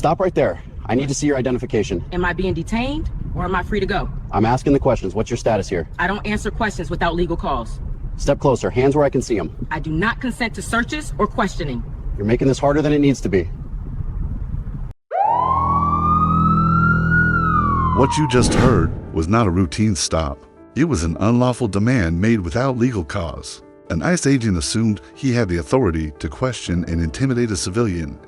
Stop right there. I need to see your identification. Am I being detained or am I free to go? I'm asking the questions. What's your status here? I don't answer questions without legal cause. Step closer. Hands where I can see them. I do not consent to searches or questioning. You're making this harder than it needs to be. What you just heard was not a routine stop. It was an unlawful demand made without legal cause. An ICE agent assumed he had the authority to question and intimidate a civilian,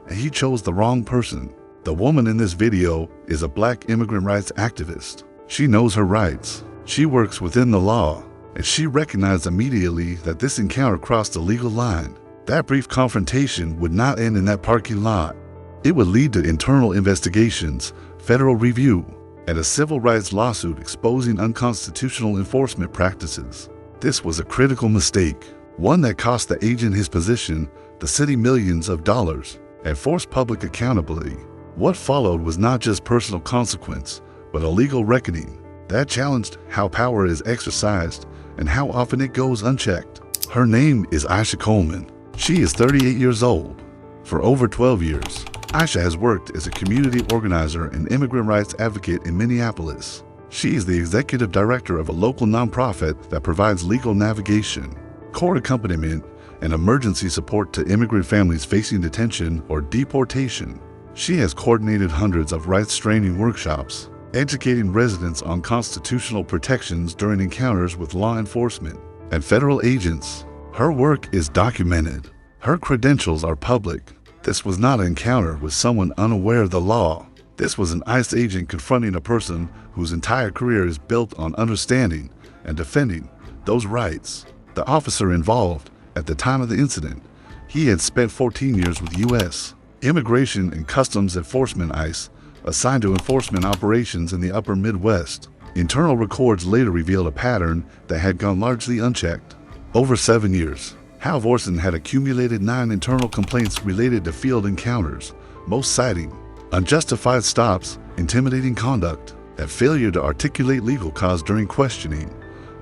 and he chose the wrong person. The woman in this video is a Black immigrant rights activist. She knows her rights. She works within the law, and she recognized immediately that this encounter crossed the legal line. That brief confrontation would not end in that parking lot. It would lead to internal investigations, federal review, and a civil rights lawsuit exposing unconstitutional enforcement practices. This was a critical mistake, one that cost the agent his position, the city millions of dollars, and forced public accountability. What followed was not just personal consequence, but a legal reckoning that challenged how power is exercised and how often it goes unchecked. Her name is Aisha Coleman. She is 38 years old. For over 12 years, Aisha has worked as a community organizer and immigrant rights advocate in Minneapolis. She is the executive director of a local nonprofit that provides legal navigation, court accompaniment, and emergency support to immigrant families facing detention or deportation. She has coordinated hundreds of rights training workshops, educating residents on constitutional protections during encounters with law enforcement and federal agents. Her work is documented. Her credentials are public. This was not an encounter with someone unaware of the law. This was an ICE agent confronting a person whose entire career is built on understanding and defending those rights. The officer involved, at the time of the incident, he had spent 14 years with U.S. Immigration and Customs Enforcement ICE, assigned to enforcement operations in the upper Midwest. Internal records later revealed a pattern that had gone largely unchecked. Over 7 years, Hal Vorson had accumulated 9 internal complaints related to field encounters, most citing unjustified stops, intimidating conduct, and failure to articulate legal cause during questioning.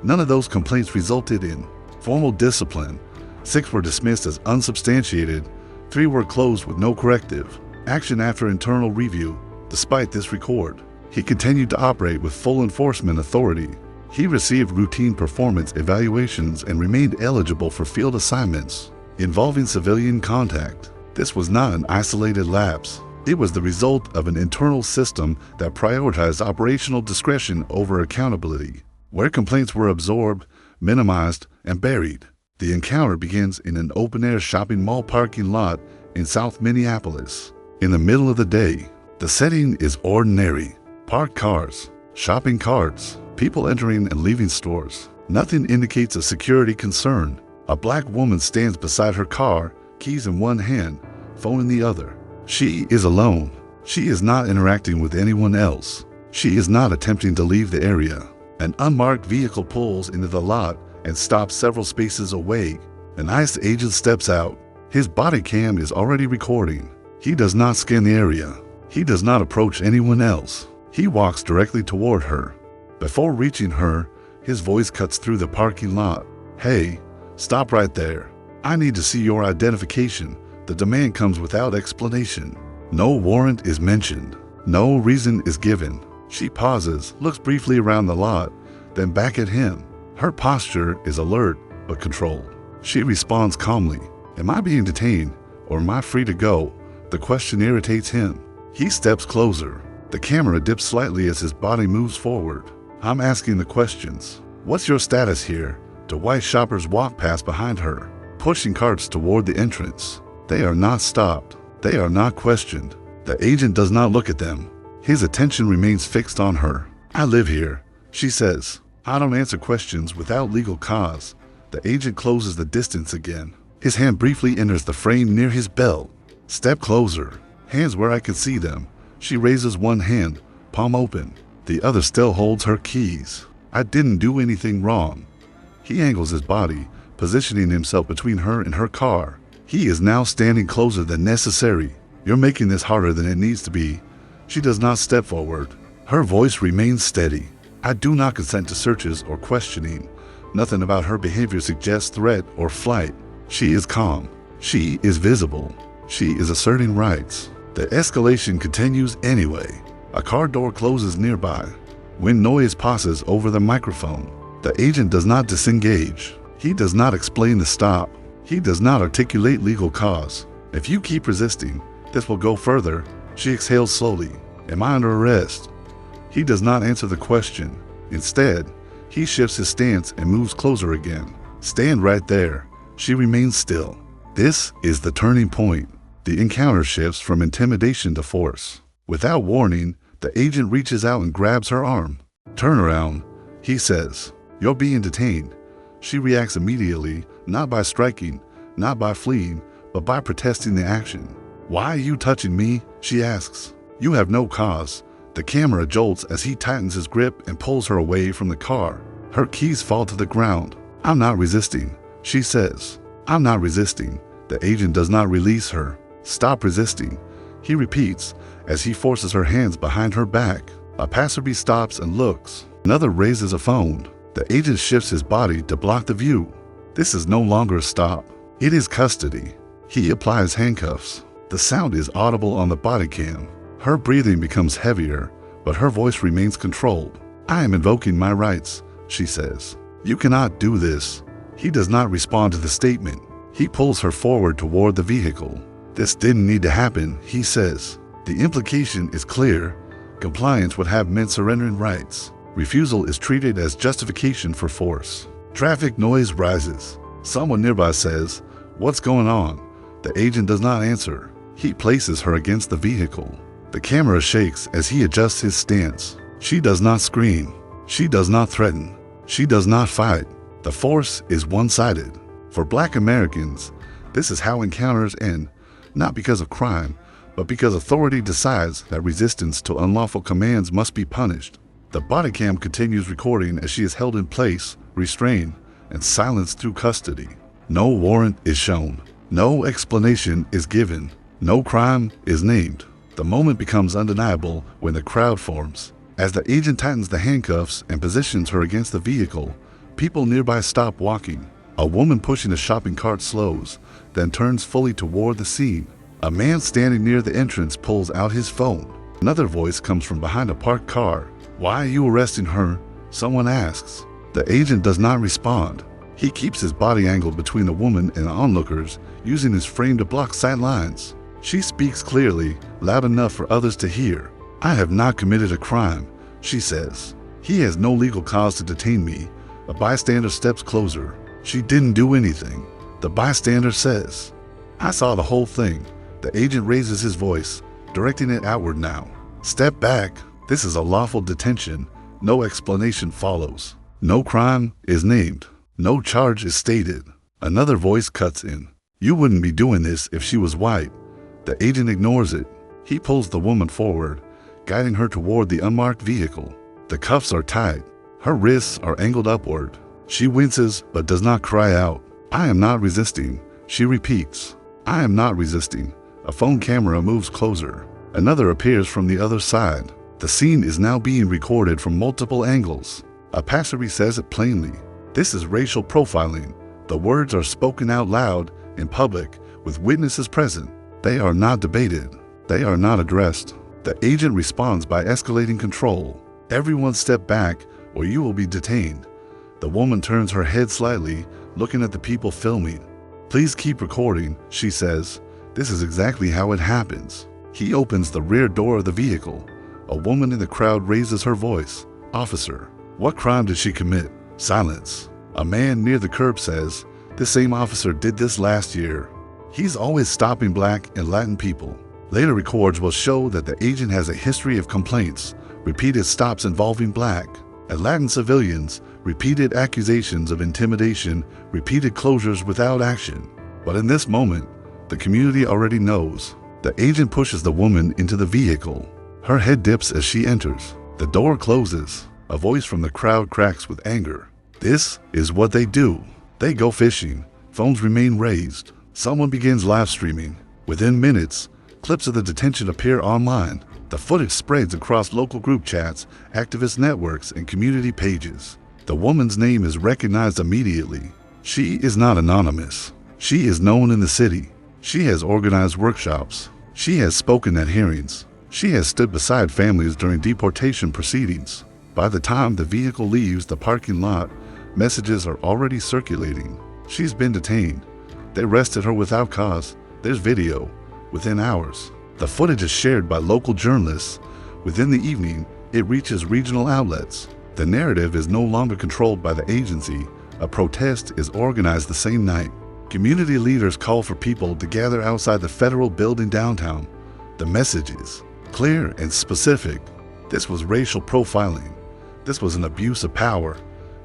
None of those complaints resulted in formal discipline. 6 were dismissed as unsubstantiated. 3 were closed with no corrective action after internal review. Despite this record, he continued to operate with full enforcement authority. He received routine performance evaluations and remained eligible for field assignments involving civilian contact. This was not an isolated lapse. It was the result of an internal system that prioritized operational discretion over accountability. Where complaints were absorbed, minimized, and buried. The encounter begins in an open-air shopping mall parking lot in South Minneapolis. In the middle of the day, the setting is ordinary. Parked cars, shopping carts, people entering and leaving stores. Nothing indicates a security concern. A Black woman stands beside her car, keys in one hand, phone in the other. She is alone. She is not interacting with anyone else. She is not attempting to leave the area. An unmarked vehicle pulls into the lot and stops several spaces away. An ICE agent steps out. His body cam is already recording. He does not scan the area. He does not approach anyone else. He walks directly toward her. Before reaching her, his voice cuts through the parking lot. "Hey, stop right there. I need to see your identification." The demand comes without explanation. No warrant is mentioned. No reason is given. She pauses, looks briefly around the lot, then back at him. Her posture is alert but controlled. She responds calmly. "Am I being detained or am I free to go?" The question irritates him. He steps closer. The camera dips slightly as his body moves forward. "I'm asking the questions. What's your status here?" The white shoppers walk past behind her, pushing carts toward the entrance. They are not stopped. They are not questioned. The agent does not look at them. His attention remains fixed on her. "I live here," she says. "I don't answer questions without legal cause." The agent closes the distance again. His hand briefly enters the frame near his belt. "Step closer. Hands where I can see them." She raises one hand, palm open. The other still holds her keys. "I didn't do anything wrong." He angles his body, positioning himself between her and her car. He is now standing closer than necessary. "You're making this harder than it needs to be." She does not step forward. Her voice remains steady. "I do not consent to searches or questioning." Nothing about her behavior suggests threat or flight. She is calm. She is visible. She is asserting rights. The escalation continues anyway. A car door closes nearby. When noise passes over the microphone, the agent does not disengage. He does not explain the stop. He does not articulate legal cause. If you keep resisting, this will go further. She exhales slowly. Am I under arrest? He does not answer the question. Instead, he shifts his stance and moves closer again. Stand right there. She remains still. This is the turning point. The encounter shifts from intimidation to force. Without warning, the agent reaches out and grabs her arm. Turn around, he says. You're being detained. She reacts immediately, not by striking, not by fleeing, but by protesting the action. Why are you touching me? She asks. You have no cause. The camera jolts as he tightens his grip and pulls her away from the car. Her keys fall to the ground. I'm not resisting, she says. I'm not resisting. The agent does not release her. Stop resisting, he repeats as he forces her hands behind her back. A passerby stops and looks. Another raises a phone. The agent shifts his body to block the view. This is no longer a stop. It is custody. He applies handcuffs. The sound is audible on the body cam. Her breathing becomes heavier, but her voice remains controlled. I am invoking my rights, she says. You cannot do this. He does not respond to the statement. He pulls her forward toward the vehicle. This didn't need to happen, he says. The implication is clear. Compliance would have meant surrendering rights. Refusal is treated as justification for force. Traffic noise rises. Someone nearby says, "What's going on?" The agent does not answer. He places her against the vehicle. The camera shakes as he adjusts his stance. She does not scream. She does not threaten. She does not fight. The force is one-sided. For Black Americans, this is how encounters end, not because of crime, but because authority decides that resistance to unlawful commands must be punished. The body cam continues recording as she is held in place, restrained, and silenced through custody. No warrant is shown. No explanation is given. No crime is named. The moment becomes undeniable when the crowd forms. As the agent tightens the handcuffs and positions her against the vehicle, people nearby stop walking. A woman pushing a shopping cart slows, then turns fully toward the scene. A man standing near the entrance pulls out his phone. Another voice comes from behind a parked car. Why are you arresting her? Someone asks. The agent does not respond. He keeps his body angled between the woman and the onlookers, using his frame to block sight lines. She speaks clearly, loud enough for others to hear. I have not committed a crime, she says. He has no legal cause to detain me. A bystander steps closer. She didn't do anything, the bystander says. I saw the whole thing. The agent raises his voice, directing it outward now. Step back. This is a lawful detention. No explanation follows. No crime is named. No charge is stated. Another voice cuts in. You wouldn't be doing this if she was white. The agent ignores it. He pulls the woman forward, guiding her toward the unmarked vehicle. The cuffs are tight. Her wrists are angled upward. She winces but does not cry out. I am not resisting, she repeats. I am not resisting. A phone camera moves closer. Another appears from the other side. The scene is now being recorded from multiple angles. A passerby says it plainly. This is racial profiling. The words are spoken out loud in public with witnesses present. They are not debated. They are not addressed. The agent responds by escalating control. Everyone step back or you will be detained. The woman turns her head slightly, looking at the people filming. Please keep recording, she says. This is exactly how it happens. He opens the rear door of the vehicle. A woman in the crowd raises her voice. Officer, what crime did she commit? Silence. A man near the curb says, this same officer did this last year. He's always stopping Black and Latin people. Later records will show that the agent has a history of complaints, repeated stops involving Black and Latin civilians, repeated accusations of intimidation, repeated closures without action. But in this moment, the community already knows. The agent pushes the woman into the vehicle. Her head dips as she enters. The door closes. A voice from the crowd cracks with anger. This is what they do. They go fishing. Phones remain raised. Someone begins live streaming. Within minutes, clips of the detention appear online. The footage spreads across local group chats, activist networks, and community pages. The woman's name is recognized immediately. She is not anonymous. She is known in the city. She has organized workshops. She has spoken at hearings. She has stood beside families during deportation proceedings. By the time the vehicle leaves the parking lot, messages are already circulating. She's been detained. They arrested her without cause. There's video. Within hours. The footage is shared by local journalists. Within the evening, it reaches regional outlets. The narrative is no longer controlled by the agency. A protest is organized the same night. Community leaders call for people to gather outside the federal building downtown. The message is clear and specific. This was racial profiling. This was an abuse of power.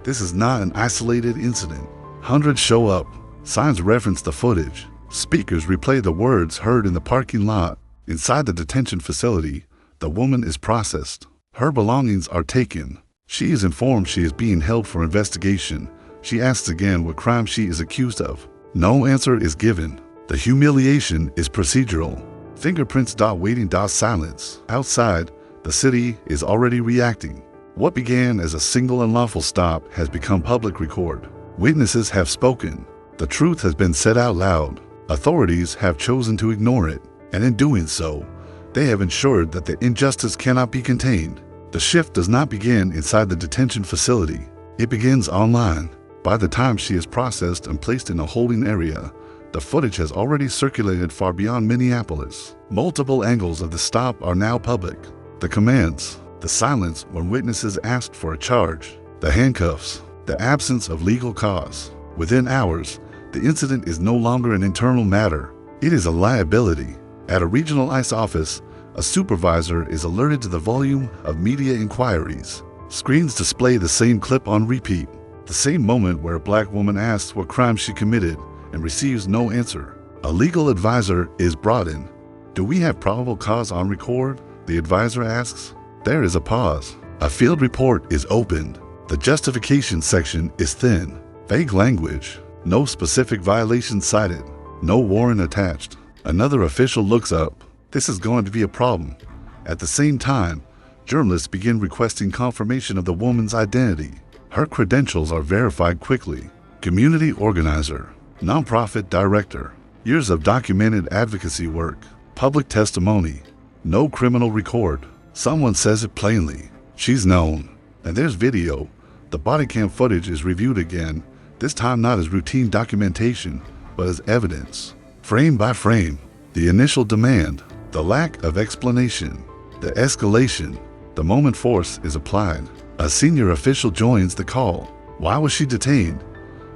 This is not an isolated incident. Hundreds show up. Signs reference the footage. Speakers replay the words heard in the parking lot. Inside the detention facility, the woman is processed. Her belongings are taken. She is informed she is being held for investigation. She asks again what crime she is accused of. No answer is given. The humiliation is procedural. Fingerprints. Waiting. Silence. Outside, the city is already reacting. What began as a single unlawful stop has become public record. Witnesses have spoken. The truth has been said out loud. Authorities have chosen to ignore it, and in doing so, they have ensured that the injustice cannot be contained. The shift does not begin inside the detention facility. It begins online. By the time she is processed and placed in a holding area, the footage has already circulated far beyond Minneapolis. Multiple angles of the stop are now public. The commands, the silence when witnesses asked for a charge, the handcuffs, the absence of legal cause. Within hours, the incident is no longer an internal matter. It is a liability. At a regional ICE office, a supervisor is alerted to the volume of media inquiries. Screens display the same clip on repeat. The same moment where a black woman asks what crime she committed and receives no answer. A legal advisor is brought in. Do we have probable cause on record? The advisor asks. There is a pause. A field report is opened. The justification section is thin. Vague language. No specific violation cited. No warrant attached. Another official looks up. This is going to be a problem. At the same time, journalists begin requesting confirmation of the woman's identity. Her credentials are verified quickly. Community organizer, nonprofit director, years of documented advocacy work, public testimony, no criminal record. Someone says it plainly. She's known. And there's video. The bodycam footage is reviewed again, this time not as routine documentation, but as evidence. Frame by frame, the initial demand, the lack of explanation, the escalation, the moment force is applied. A senior official joins the call. Why was she detained?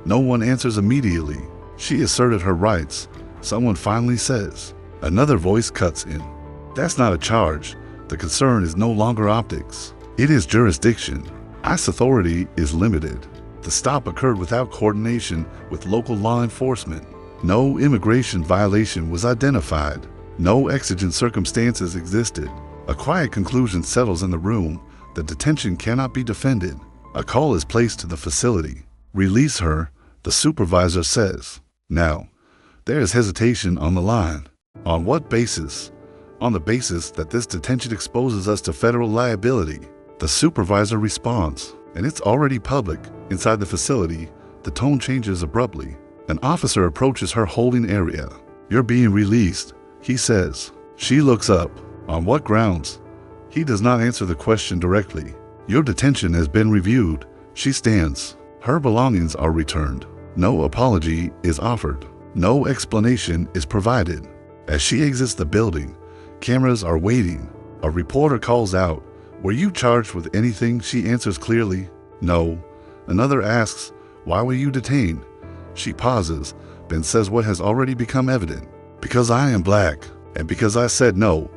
No one answers immediately. She asserted her rights. Someone finally says. Another voice cuts in. That's not a charge. The concern is no longer optics. It is jurisdiction. ICE authority is limited. The stop occurred without coordination with local law enforcement. No immigration violation was identified. No exigent circumstances existed. A quiet conclusion settles in the room. The detention cannot be defended. A call is placed to the facility. Release her, the supervisor says. Now, there is hesitation on the line. On what basis? On the basis that this detention exposes us to federal liability. The supervisor responds, and it's already public. Inside the facility, the tone changes abruptly. An officer approaches her holding area. You're being released, he says. She looks up. On what grounds? He does not answer the question directly. Your detention has been reviewed. She stands. Her belongings are returned. No apology is offered. No explanation is provided. As she exits the building, cameras are waiting. A reporter calls out, "Were you charged with anything?" She answers clearly, "No." Another asks, "Why were you detained?" She pauses, then says what has already become evident. "Because I am black, and because I said no."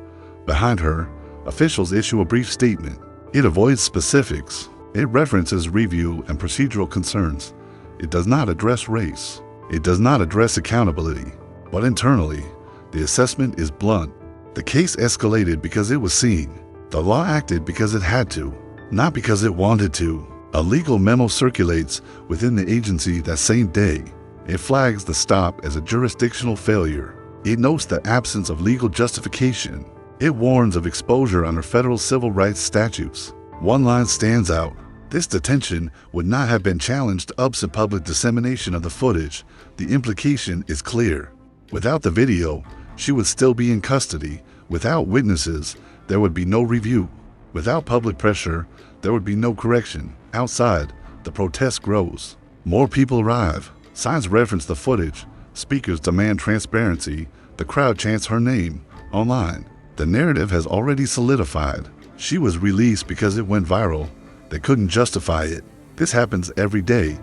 Behind her, officials issue a brief statement. It avoids specifics. It references review and procedural concerns. It does not address race. It does not address accountability. But internally, the assessment is blunt. The case escalated because it was seen. The law acted because it had to, not because it wanted to. A legal memo circulates within the agency that same day. It flags the stop as a jurisdictional failure. It notes the absence of legal justification. It warns of exposure under federal civil rights statutes. One line stands out. This detention would not have been challenged absent public dissemination of the footage. The implication is clear. Without the video, she would still be in custody. Without witnesses, there would be no review. Without public pressure, there would be no correction. Outside, the protest grows. More people arrive. Signs reference the footage. Speakers demand transparency. The crowd chants her name. Online, the narrative has already solidified. She was released because it went viral. They couldn't justify it. This happens every day.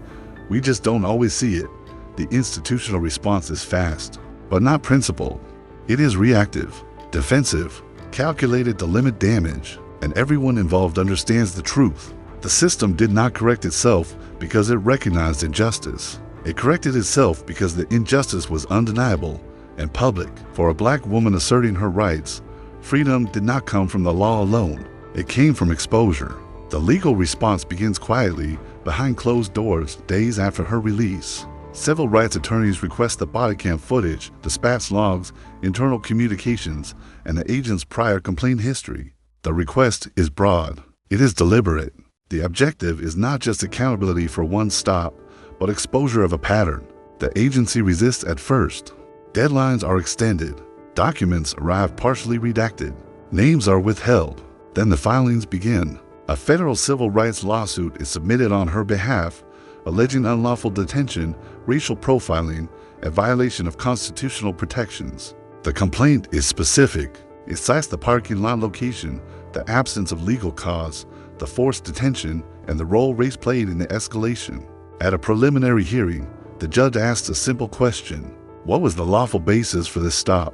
We just don't always see it. The institutional response is fast, but not principled. It is reactive, defensive, calculated to limit damage, and everyone involved understands the truth. The system did not correct itself because it recognized injustice. It corrected itself because the injustice was undeniable and public. For a black woman asserting her rights, freedom did not come from the law alone. It came from exposure. The legal response begins quietly behind closed doors days after her release. Civil rights attorneys request the bodycam footage, dispatch logs, internal communications, and the agent's prior complaint history. The request is broad. It is deliberate. The objective is not just accountability for one stop, but exposure of a pattern. The agency resists at first. Deadlines are extended. Documents arrive partially redacted. Names are withheld. Then the filings begin. A federal civil rights lawsuit is submitted on her behalf, alleging unlawful detention, racial profiling, and violation of constitutional protections. The complaint is specific. It cites the parking lot location, the absence of legal cause, the forced detention, and the role race played in the escalation. At a preliminary hearing, the judge asked a simple question: what was the lawful basis for this stop?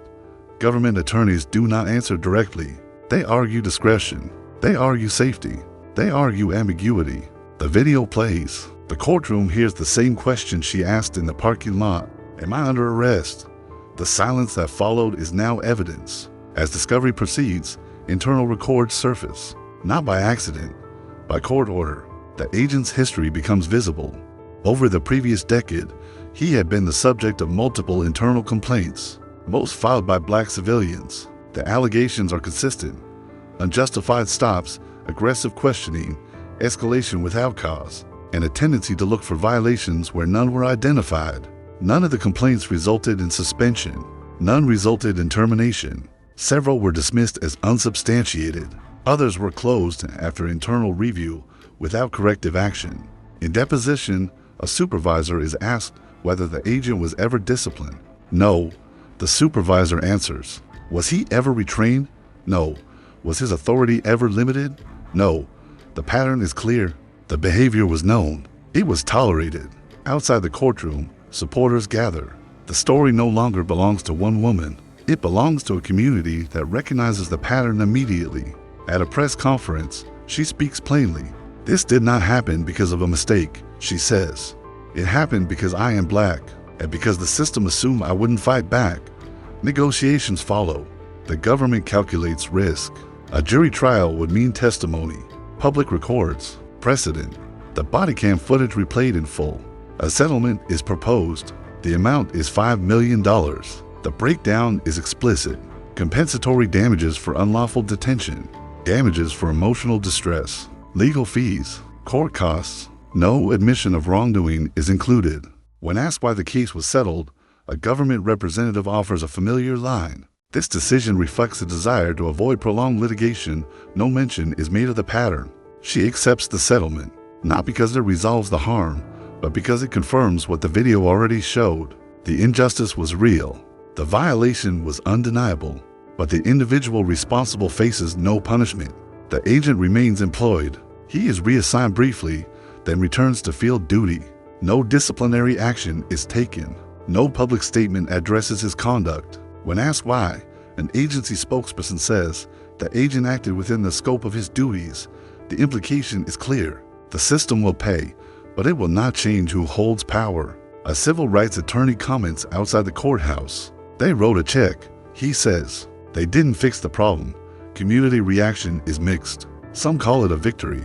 Government attorneys do not answer directly. They argue discretion. They argue safety. They argue ambiguity. The video plays. The courtroom hears the same question she asked in the parking lot: am I under arrest? The silence that followed is now evidence. As discovery proceeds, internal records surface. Not by accident, by court order. The agent's history becomes visible. Over the previous decade, he had been the subject of multiple internal complaints, most filed by black civilians. The allegations are consistent: unjustified stops, aggressive questioning, escalation without cause, and a tendency to look for violations where none were identified. None of the complaints resulted in suspension. None resulted in termination. Several were dismissed as unsubstantiated. Others were closed after internal review without corrective action. In deposition, a supervisor is asked whether the agent was ever disciplined. No, the supervisor answers. Was he ever retrained? No. Was his authority ever limited? No. The pattern is clear. The behavior was known. It was tolerated. Outside the courtroom, supporters gather. The story no longer belongs to one woman. It belongs to a community that recognizes the pattern immediately. At a press conference, she speaks plainly. This did not happen because of a mistake, she says. It happened because I am black, and because the system assumed I wouldn't fight back. Negotiations follow. The government calculates risk. A jury trial would mean testimony, public records, precedent. The bodycam footage replayed in full. A settlement is proposed. The amount is $5 million. The breakdown is explicit. Compensatory damages for unlawful detention, damages for emotional distress, legal fees, court costs. No admission of wrongdoing is included. When asked why the case was settled, a government representative offers a familiar line. This decision reflects a desire to avoid prolonged litigation. No mention is made of the pattern. She accepts the settlement, not because it resolves the harm, but because it confirms what the video already showed. The injustice was real. The violation was undeniable, but the individual responsible faces no punishment. The agent remains employed. He is reassigned briefly, then returns to field duty. No disciplinary action is taken. No public statement addresses his conduct. When asked why, an agency spokesperson says the agent acted within the scope of his duties. The implication is clear. The system will pay, but it will not change who holds power. A civil rights attorney comments outside the courthouse. They wrote a check, he says. They didn't fix the problem. Community reaction is mixed. Some call it a victory.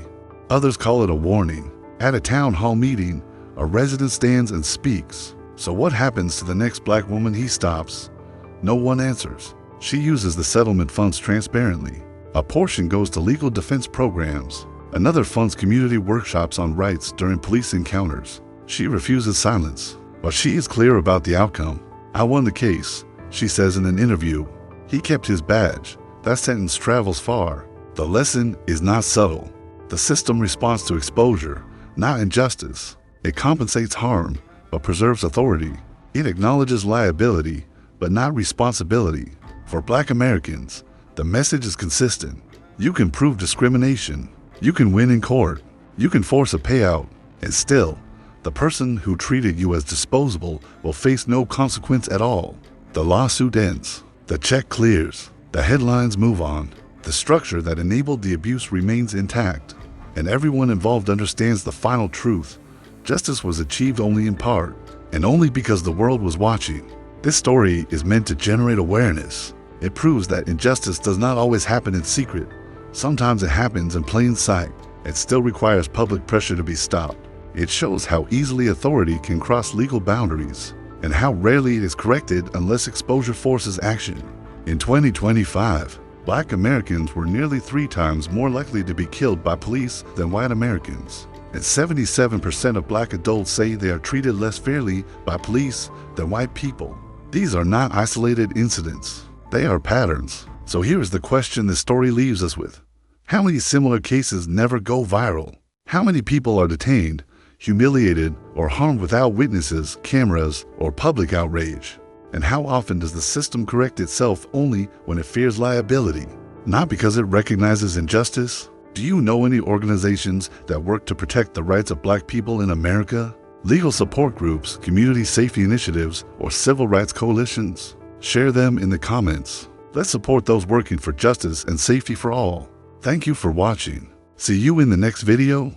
Others call it a warning. At a town hall meeting, a resident stands and speaks. So what happens to the next black woman he stops? No one answers. She uses the settlement funds transparently. A portion goes to legal defense programs. Another funds community workshops on rights during police encounters. She refuses silence, but she is clear about the outcome. I won the case, she says in an interview. He kept his badge. That sentence travels far. The lesson is not subtle. The system responds to exposure, not injustice. It compensates harm, but preserves authority. It acknowledges liability, but not responsibility. For Black Americans, the message is consistent. You can prove discrimination. You can win in court. You can force a payout. And still, the person who treated you as disposable will face no consequence at all. The lawsuit ends. The check clears. The headlines move on. The structure that enabled the abuse remains intact, and everyone involved understands the final truth. Justice was achieved only in part, and only because the world was watching. This story is meant to generate awareness. It proves that injustice does not always happen in secret. Sometimes it happens in plain sight. It still requires public pressure to be stopped. It shows how easily authority can cross legal boundaries, and how rarely it is corrected unless exposure forces action. In 2025, Black Americans were nearly 3 times more likely to be killed by police than white Americans. And 77% of Black adults say they are treated less fairly by police than white people. These are not isolated incidents. They are patterns. So here is the question this story leaves us with. How many similar cases never go viral? How many people are detained, humiliated, or harmed without witnesses, cameras, or public outrage? And how often does the system correct itself only when it fears liability, not because it recognizes injustice? Do you know any organizations that work to protect the rights of Black people in America? Legal support groups, community safety initiatives, or civil rights coalitions? Share them in the comments. Let's support those working for justice and safety for all. Thank you for watching. See you in the next video.